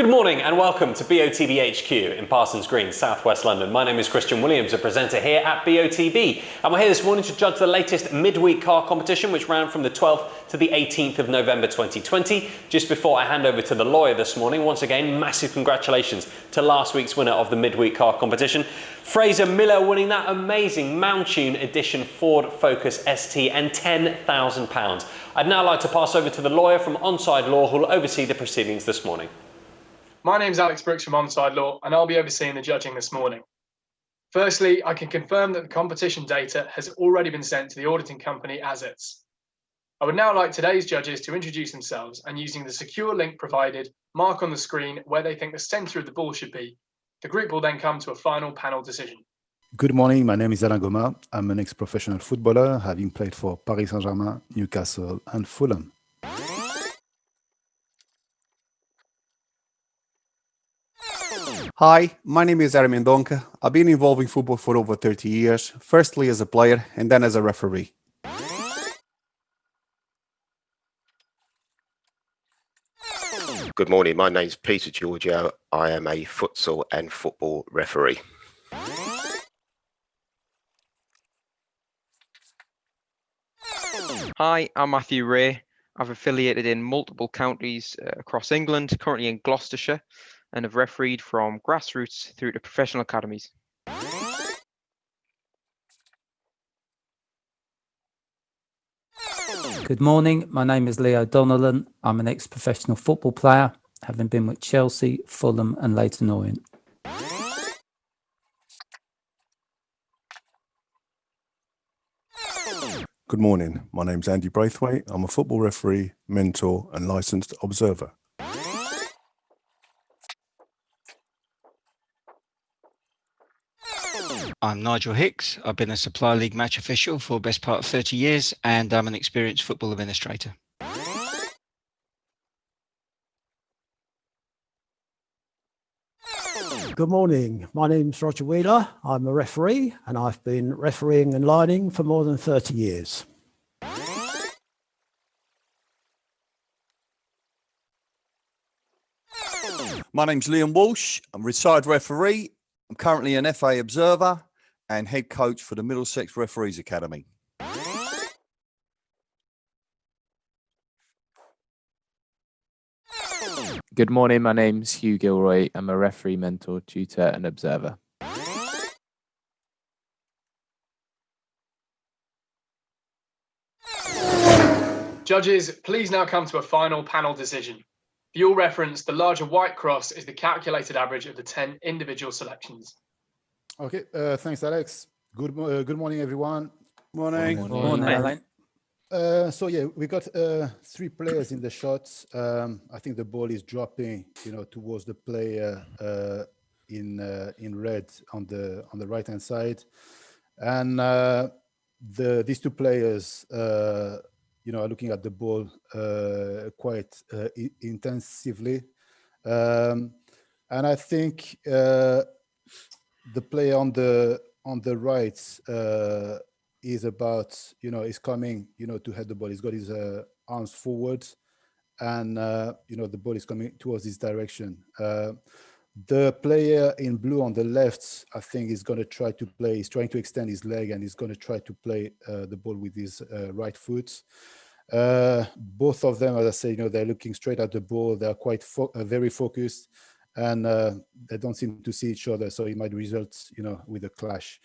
Good morning and welcome to BOTB HQ in Parsons Green, South West London. My name is Christian Williams, a presenter here at BOTB, and we're here this morning to judge the latest midweek car competition, which ran from the 12th to the 18th of November 2020. Just before I hand over to the lawyer this morning, once again, massive congratulations to last week's winner of the midweek car competition, Fraser Miller, winning that amazing Mountune Edition Ford Focus ST and £10,000. I'd now like to pass over to the lawyer from Onside Law, who will oversee the proceedings this morning. My name's Alex Brooks from Onside Law, and I'll be overseeing the judging this morning. Firstly, I can confirm that the competition data has already been sent to the auditing company as is. I would now like today's judges to introduce themselves and, using the secure link provided, mark on the screen where they think the centre of the ball should be. The group will then come to a final panel decision. Good morning, my name is Alain Goma. I'm an ex-professional footballer, having played for Paris Saint-Germain, Newcastle and Fulham. Hi, my name is Armin Donka. I've been involved in football for over 30 years, firstly as a player and then as a referee. Good morning, my name's Peter Giorgio. I am a futsal and football referee. Hi, I'm Matthew Ray. I've affiliated in multiple counties across England, currently in Gloucestershire, and have refereed from grassroots through to professional academies. Good morning, my name is Leo Donnellan. I'm an ex-professional football player, having been with Chelsea, Fulham and Leyton Orient. Good morning, my name's Andy Braithwaite. I'm a football referee, mentor and licensed observer. I'm Nigel Hicks. I've been a Supply League match official for the best part of 30 years and I'm an experienced football administrator. Good morning, my name's Roger Wheeler. I'm a referee and I've been refereeing and lining for more than 30 years. My name's Liam Walsh. I'm a retired referee. I'm currently an FA observer and head coach for the Middlesex Referees Academy. Good morning, my name's Hugh Gilroy. I'm a referee, mentor, tutor and observer. Judges, please now come to a final panel decision. For your reference, the larger white cross is the calculated average of the 10 individual selections. Okay, thanks, Alex. Good morning, everyone. Morning, Alain. So yeah, we got 3 players in the shots. I think the ball is dropping, towards the player in red on the right hand side, and these 2 players, are looking at the ball quite intensively, and I think the player on the right is about, is coming, to head the ball. He's got his arms forward, and the ball is coming towards his direction. The player in blue on the left, I think, is going to try to play. He's trying to extend his leg, and he's going to try to play the ball with his right foot. Both of them, as I say, they're looking straight at the ball. They're quite very focused, and they don't seem to see each other, so it might result, with a clash.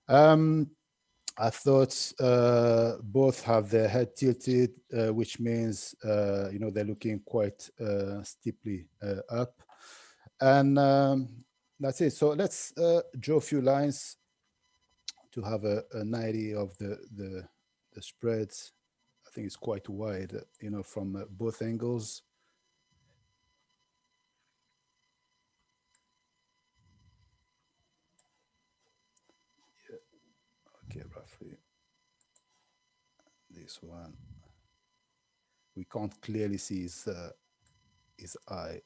I thought both have their head tilted, which means, they're looking quite steeply up. And that's it. So let's draw a few lines to have an idea of the spreads. I think it's quite wide, from both angles. Yeah. Okay, roughly. This one. We can't clearly see his eye,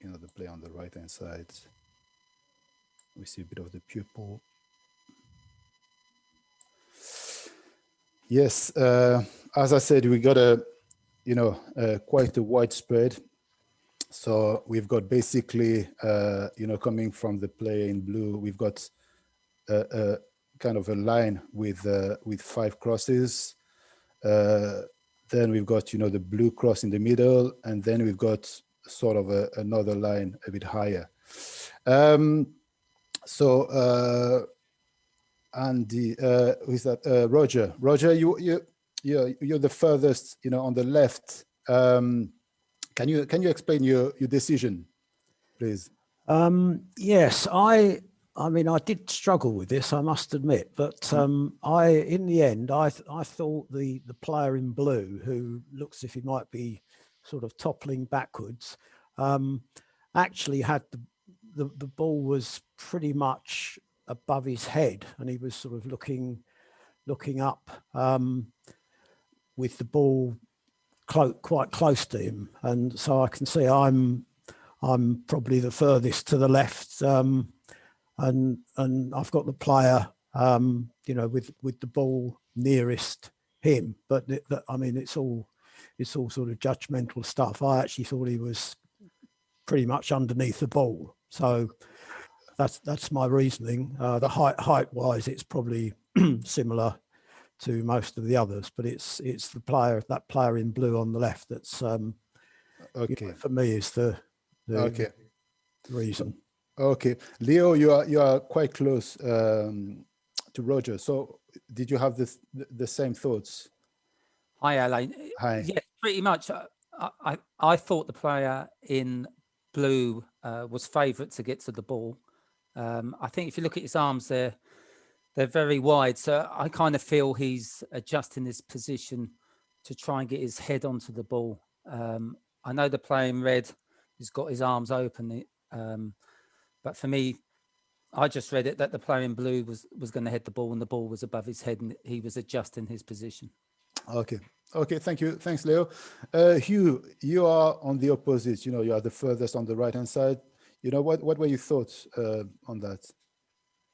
the play on the right hand side. We see a bit of the pupil. Yes, as I said, we got quite a wide spread. So we've got basically, coming from the player in blue, we've got a kind of a line with 5 crosses. Then we've got, the blue cross in the middle, and then we've got sort of another line a bit higher. Andy, who's that? Roger. Roger, you're the furthest, on the left. Can you explain your decision, please? Yes, I mean, I did struggle with this, I must admit, but in the end, I thought the player in blue, who looks as if he might be sort of toppling backwards, actually had the ball was pretty much above his head, and he was sort of looking up with the ball quite close to him, and so I can see I'm probably the furthest to the left, and I've got the player, with the ball nearest him. But I mean, it's all sort of judgmental stuff. I actually thought he was pretty much underneath the ball, so that's my reasoning. The height wise, it's probably similar to most of the others, but it's that player in blue on the left that's okay. For me is the okay reason. Okay, Leo, you are quite close to Roger. So did you have the same thoughts? Hi, Alain. Hi. Yeah, pretty much. I thought the player in blue was favourite to get to the ball. I think if you look at his arms, they're very wide. So I kind of feel he's adjusting his position to try and get his head onto the ball. I know the player in red has got his arms open, but for me, I just read it that the player in blue was going to head the ball, and the ball was above his head, and he was adjusting his position. Okay. Thank you. Thanks, Leo. Hugh, you are on the opposite. You are the furthest on the right-hand side. What were your thoughts on that?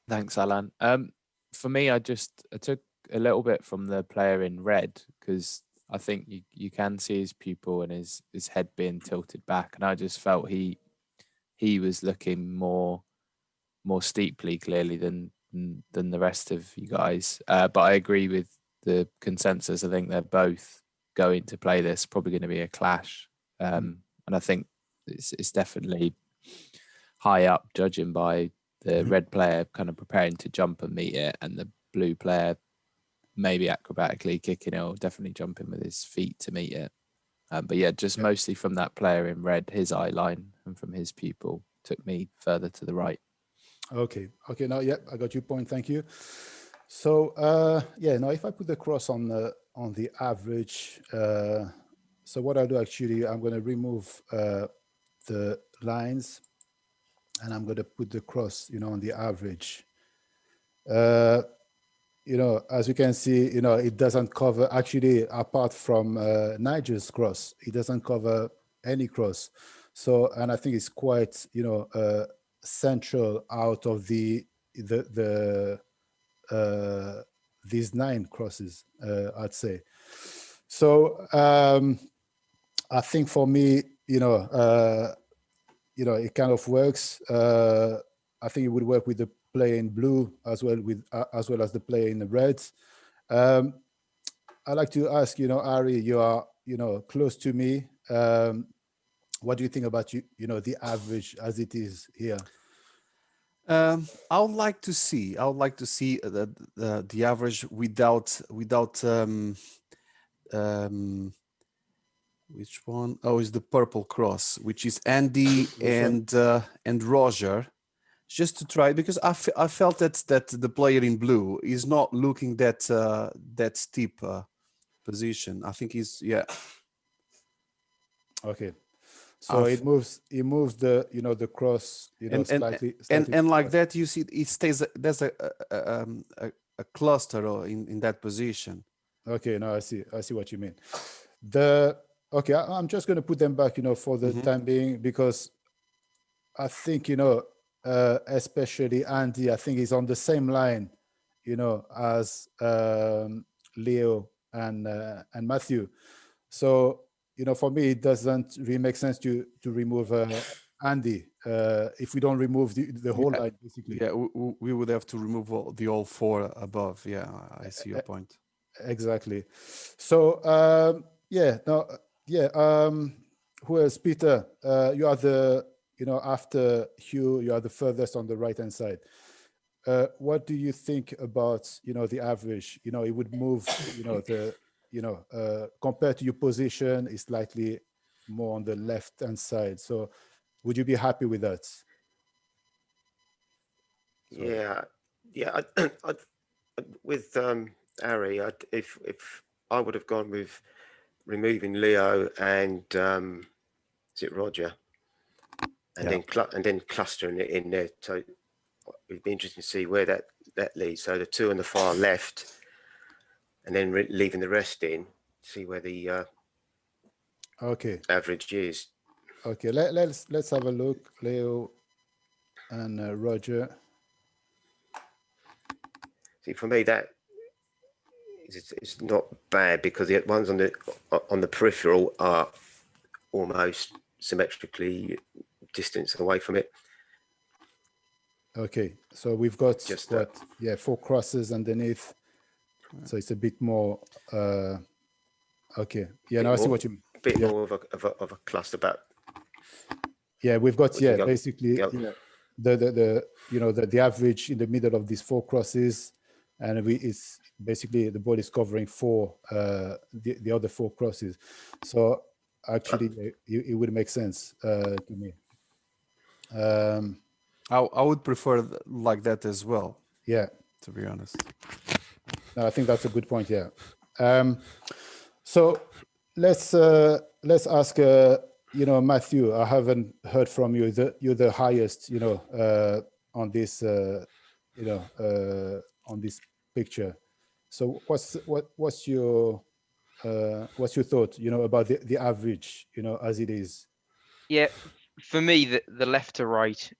Thanks, Alan. For me, I took a little bit from the player in red, because I think you can see his pupil and his head being tilted back, and I just felt he was looking more steeply clearly than the rest of you guys. But I agree with the consensus. I think they're both going to play this, probably going to be a clash, and I think it's definitely high up, judging by the red player kind of preparing to jump and meet it, and the blue player maybe acrobatically kicking it or definitely jumping with his feet to meet it. But yeah, just mostly from that player in red, his eye line, and from his pupil, took me further to the right. Okay. Now, I got your point. Thank you. So, now if I put the cross on the average, so what I'll do actually, I'm going to remove the lines, and I'm going to put the cross, on the average. As you can see, it doesn't cover, actually, apart from Nigel's cross, it doesn't cover any cross. So, and I think it's quite, central out of these 9 crosses, I'd say. So, I think for me, it kind of works. I think it would work with the player in blue as well as the player in the red. I'd like to ask, Ari, you are, close to me. What do you think about the average as it is here? I would like to see the average without which one? Oh, is the purple cross, which is Andy and Roger, just to try, because I felt that the player in blue is not looking that steep position. I think he's Okay. So it moves the the cross slightly and like that, you see it stays. There's a cluster in that position. Okay, now I see what you mean. Okay, I'm just going to put them back, for the time being, because I think especially Andy, I think he's on the same line, as Leo and Matthew. So for me, it doesn't really make sense to remove Andy if we don't remove the whole line, basically. Yeah, we would have to remove all four above. Yeah, I see your point. Exactly. So who else? Peter, you are the after Hugh, you are the furthest on the right hand side. What do you think about the average? It would move compared to your position is slightly more on the left hand side. So would you be happy with that? Yeah, with Harry, if I would have gone with removing Leo and is it Roger, and then clustering it in there. So it'd be interesting to see where that leads. So the two on the far left, and then leaving the rest in. See where the average is. Okay, let's have a look. Leo and Roger. See, for me that it's not bad because the ones on the peripheral are almost symmetrically distanced away from it. Okay, so we've got just 4 crosses underneath, so it's a bit more. Okay, yeah, now I see what you mean. A bit more of a cluster back. Yeah, we've got basically the average in the middle of these 4 crosses, and it's basically the ball is covering 4 the other 4 crosses. So actually, it would make sense to me. I would prefer like that as well. Yeah, to be honest. No, I think that's a good point. Yeah. So let's ask. Matthew, I haven't heard from you. You're the highest, on this, on this picture. So what's your thought, about the average, as it is? Yeah, for me, the left to right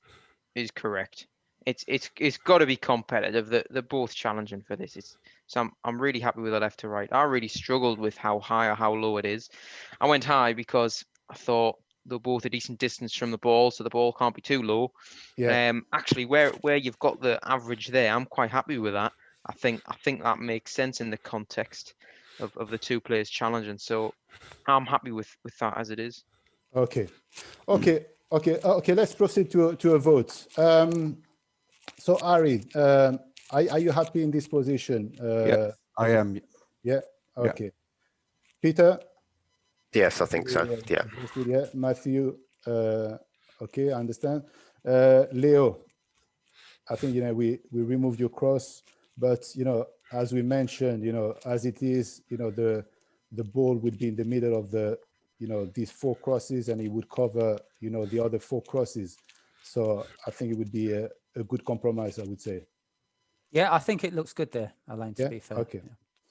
is correct. It's got to be competitive. They're both challenging for this. So I'm really happy with the left to right. I really struggled with how high or how low it is. I went high because I thought they're both a decent distance from the ball, so the ball can't be too low. Yeah. Actually, where you've got the average there, I'm quite happy with that. I think that makes sense in the context of the two players challenging. So I'm happy with that as it is. Okay. Let's proceed to a vote. So Ari, are you happy in this position? Yeah, I am. Yeah. Okay. Peter. Yes, I think so. Yeah. Yeah. Matthew. Okay, I understand. Leo. I think we removed your cross, but as we mentioned, as it is, the ball would be in the middle of the these 4 crosses, and it would cover the other 4 crosses. So I think it would be a good compromise, I would say. Yeah, I think it looks good there, Alain, to be fair. Okay.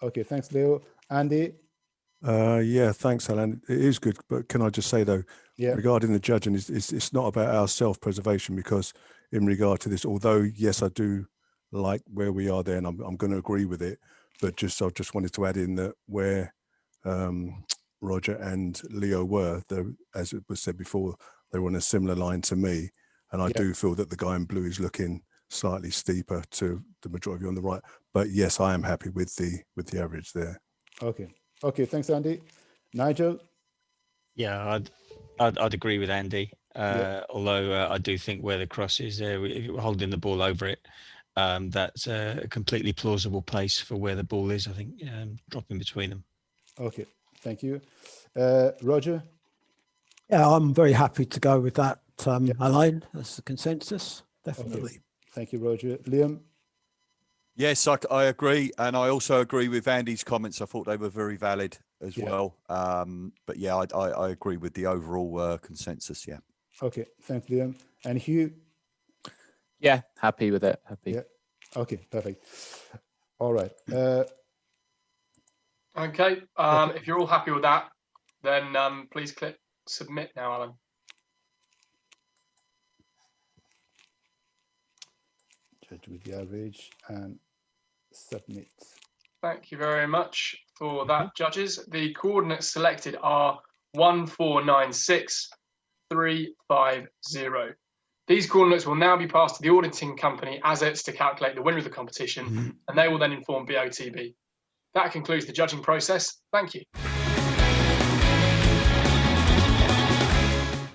Okay, thanks, Leo. Andy? Yeah, thanks, Alan. It is good, but can I just say, though, regarding the judging, it's not about our self-preservation, because in regard to this, although, yes, I do like where we are there, and I'm going to agree with it, but I just wanted to add in that where Roger and Leo were, as it was said before, they were on a similar line to me, and I do feel that the guy in blue is looking slightly steeper to the majority on the right. But yes, I am happy with the average there. Okay, thanks, Andy. Nigel? Yeah, I'd agree with Andy. Although I do think where the cross is there, if we're holding the ball over it, that's a completely plausible place for where the ball is. I think dropping between them. Okay, thank you. Roger? Yeah, I'm very happy to go with that, Alain. That's the consensus, definitely. Okay. Thank you, Roger. Liam? Yes, I agree. And I also agree with Andy's comments. I thought they were very valid as well. But yeah, I agree with the overall consensus. Yeah. Okay, thanks, Liam. And Hugh? Yeah, happy with it. Happy. Yeah. Okay, perfect. All right. Okay. If you're all happy with that, then please click submit now, Alan. Judge with the average and submit. Thank you very much for that, judges. The coordinates selected are 1496350. These coordinates will now be passed to the auditing company Assets to calculate the winner of the competition, and they will then inform BOTB. That concludes the judging process. Thank you.